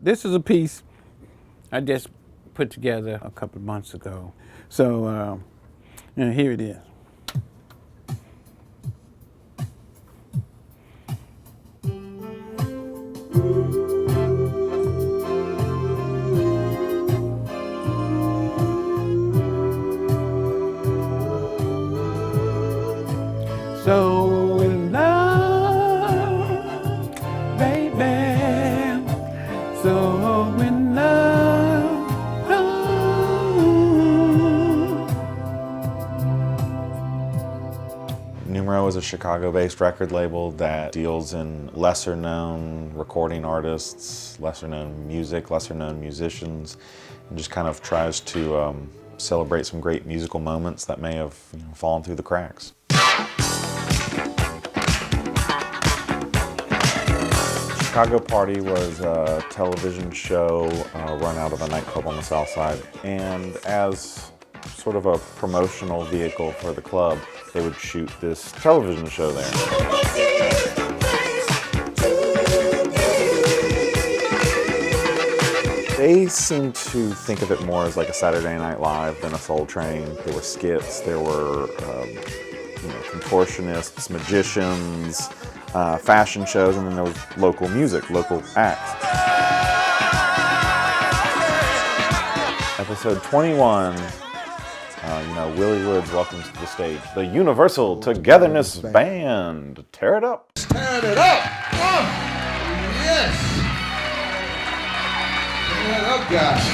This is a piece I just put together a couple of months ago. So here it is. So in love, baby, so in love, Numero is a Chicago-based record label that deals in lesser-known recording artists, lesser-known music, lesser-known musicians, and just kind of tries to celebrate some great musical moments that may have fallen through the cracks. Chicago Party was a television show run out of a nightclub on the South Side, and as sort of a promotional vehicle for the club, they would shoot this television show there. They seem to think of it more as like a Saturday Night Live than a Soul Train. There were skits, there were contortionists, magicians, fashion shows, and then there was local music, local acts. Episode 21, Willie Woods welcomes to the stage the Universal Togetherness Band. Tear it up. Tear it up. Oh, yes. Tear it up, guys.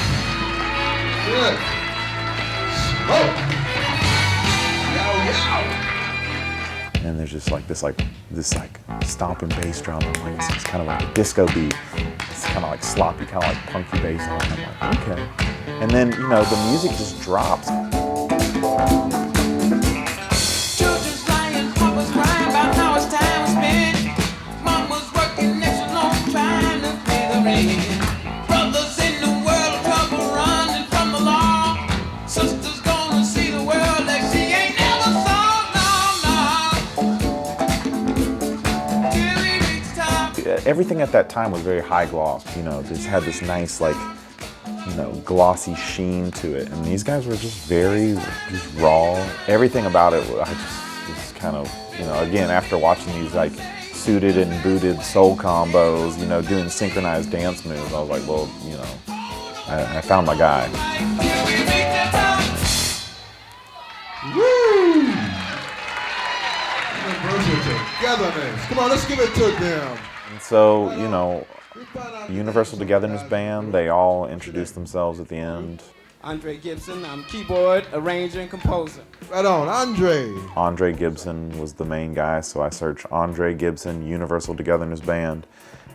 Good. Smoke. Yow, yow. And there's just like this stomping bass drum. It's kind of like a disco beat. It's kind of like sloppy, kind of like punky bass. And I'm like, okay. And then, the music just drops. Children's lying, papa's crying about how his time was spent. Mom was working extra long trying to pay the rent. Brothers in the world, trouble running from the law. Sister's gonna see the world like she ain't never saw, no. Till we reach top. Everything at that time was very high gloss. Just had this nice glossy sheen to it, and these guys were just very raw. Everything about it, I just kind of, again, after watching these suited and booted soul combos, doing synchronized dance moves, I was like, well, I found my guy. Woo! Universal Togetherness. Come on, let's give it to them. And so, Universal Togetherness Band, they all introduced themselves at the end. Andre Gibson, I'm keyboard, arranger, and composer. Right on, Andre. Andre Gibson was the main guy, so I searched Andre Gibson, Universal Togetherness Band,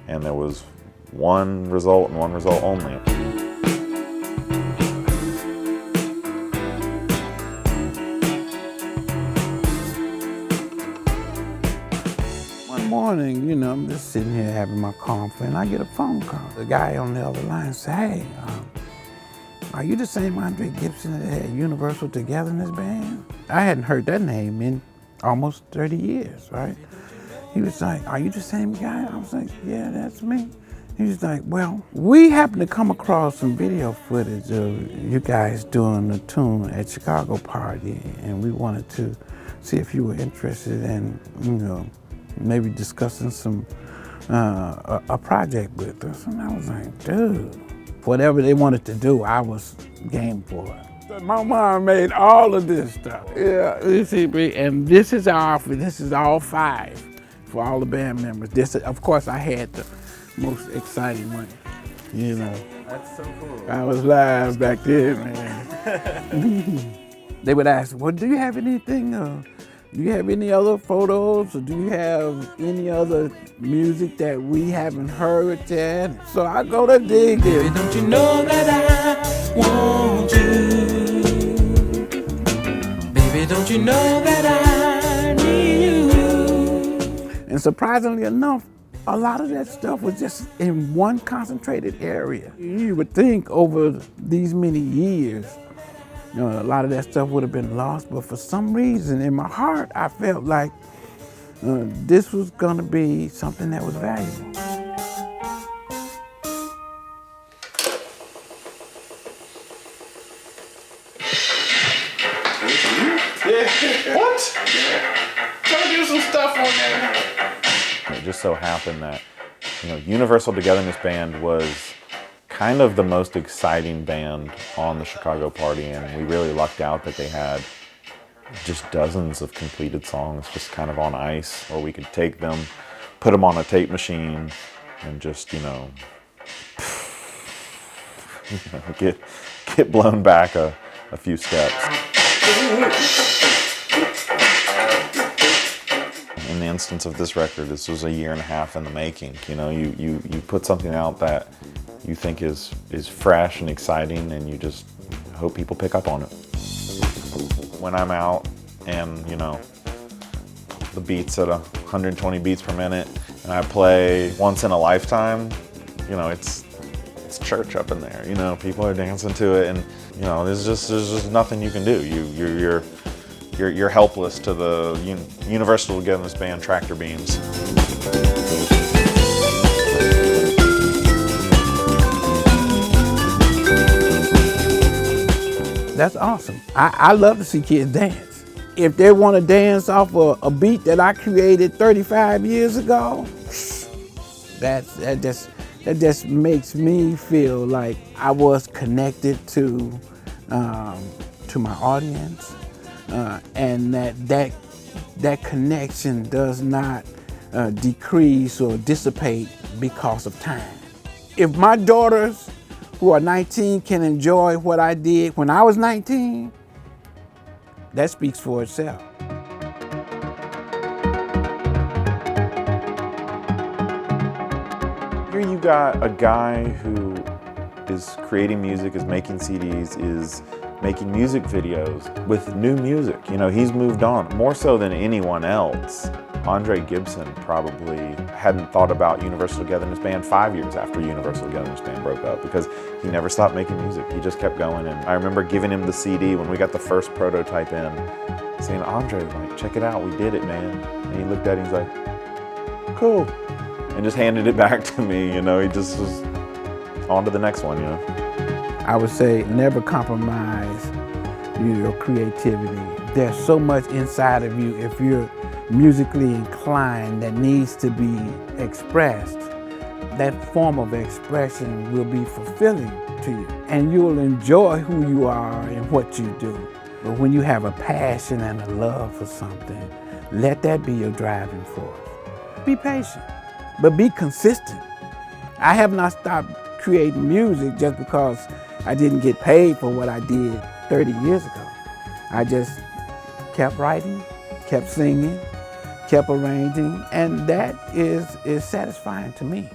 and there was one result and one result only. One morning, I'm just sitting here having my coffee, and I get a phone call. The guy on the other line said, hey, are you the same Andre Gibson that had Universal Togetherness Band? I hadn't heard that name in almost 30 years, right? He was like, are you the same guy? I was like, yeah, that's me. He was like, well, we happened to come across some video footage of you guys doing a tune at Chicago Party, and we wanted to see if you were interested in, maybe discussing some a project with us. And I was like, dude, whatever they wanted to do, I was game for it. My mom made all of this stuff. Yeah, you see, and this is all 5 for all the band members. This, of course, I had the most exciting one. That's so cool. I was live back then, man. They would ask, well, do you have anything? Do you have any other photos, or do you have any other music that we haven't heard yet? So I go to dig it. Baby, don't you know that I want you? Baby, don't you know that I need you? And surprisingly enough, a lot of that stuff was just in one concentrated area. You would think over these many years, a lot of that stuff would have been lost, but for some reason in my heart, I felt like this was gonna be something that was valuable. just so happened that, Universal Togetherness Band was kind of the most exciting band on the Chicago party, and we really lucked out that they had just dozens of completed songs just kind of on ice, or we could take them, put them on a tape machine, and just, get blown back a few steps. In the instance of this record, this was a year and a half in the making. You put something out that you think is fresh and exciting, and you just hope people pick up on it. When I'm out and, the beat's at 120 beats per minute, and I play Once in a Lifetime, it's church up in there. People are dancing to it, and there's just nothing you can do. You're helpless to the Universal Togetherness Band tractor beams. That's awesome. I love to see kids dance. If they want to dance off a beat that I created 35 years ago, that just makes me feel like I was connected to my audience, and that connection does not decrease or dissipate because of time. If my daughters who are 19 can enjoy what I did when I was 19, that speaks for itself. Here you got a guy who is creating music, is making CDs, is making music videos with new music. He's moved on. More so than anyone else, Andre Gibson probably hadn't thought about Universal Togetherness Band 5 years after Universal Togetherness Band broke up, because he never stopped making music. He just kept going. And I remember giving him the CD when we got the first prototype in, saying, "Andre, check it out, we did it, man." And he looked at it, he's like, "Cool," and just handed it back to me. He just was on to the next one. I would say never compromise your creativity. There's so much inside of you, if you're musically inclined, that needs to be expressed. That form of expression will be fulfilling to you, and you'll enjoy who you are and what you do. But when you have a passion and a love for something, let that be your driving force. Be patient, but be consistent. I have not stopped creating music just because I didn't get paid for what I did 30 years ago. I just kept writing, kept singing, kept arranging, and that is satisfying to me.